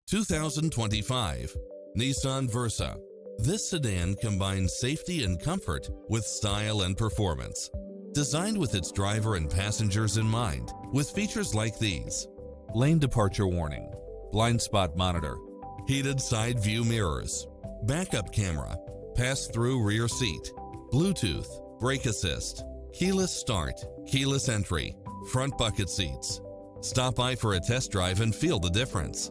2025 Nissan Versa. This sedan combines safety and comfort with style and performance. Designed with its driver and passengers in mind, with features like these: lane departure warning, blind spot monitor, heated side view mirrors, backup camera, pass-through rear seat, Bluetooth, brake assist, keyless start, keyless entry, front bucket seats. Stop by for a test drive and feel the difference.